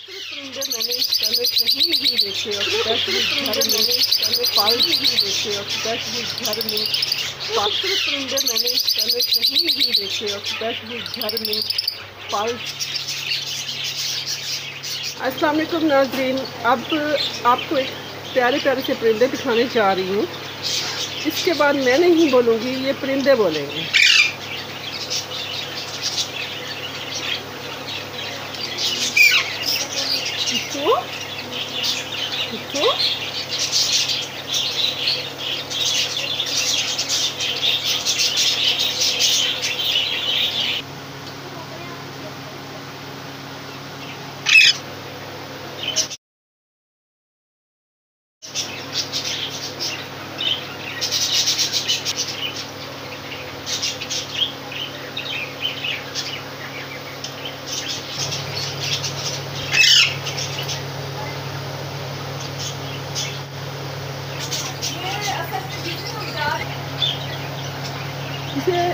खूबसूरत परिंदे मैंने इस पहले कहीं नहीं देखे और स्पेशली घर में पहले पाल भी देखे और स्पेशली घर में खूबसूरत परिंदे मैंने इस पहले कहीं नहीं देखे और स्पेशली घर में पाल। अस्सलाम वालेकुम नाज़रीन, अब आपको एक प्यारे प्यारे से परिंदे दिखाने जा रही हूँ। इसके बाद मैं नहीं बोलूँगी, ये परिंदे बोलेंगे। किट्टू, किट्टू,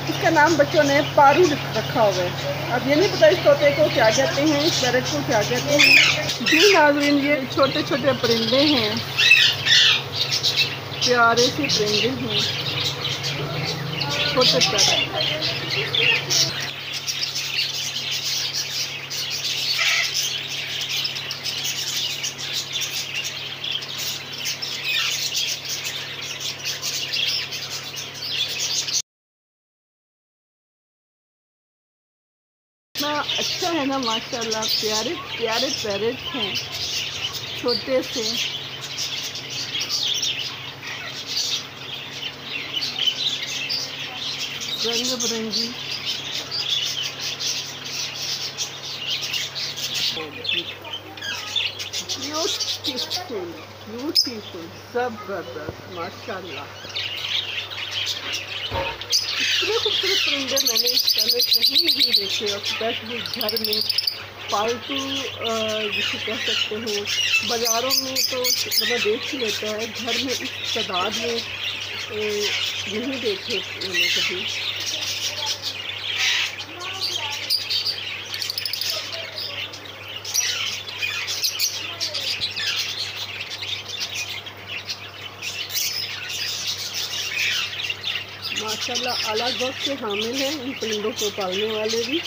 इसका नाम बच्चों ने पारू रखा हुआ है। अब ये नहीं पता इस तोते को क्या कहते हैं, इस पैरट को क्या कहते हैं। जी नाज़रीन, ये छोटे छोटे परिंदे हैं, प्यारे से परिंदे हैं, छोटे प्यारे। इतना अच्छा है ना, माशाल्लाह, प्यारे प्यारे पैरेट हैं, छोटे से। रंग बिरंगी ब्यूटीफुल ब्यूटीफुल, जबरदस्त, माशाल्लाह। इतने खूबसूरत परिंदे मैंने इस पहले कहीं नहीं देखे और स्पेशली घर में पालतू जिसे कह सकते हो। बाज़ारों में तो बंदा देख ही लेता है, घर में इस तादाद में नहीं देखे मैंने कभी। माशाल्लाह, आला वक्त से हामिल हैं इन परिंदों को पालने वाले भी।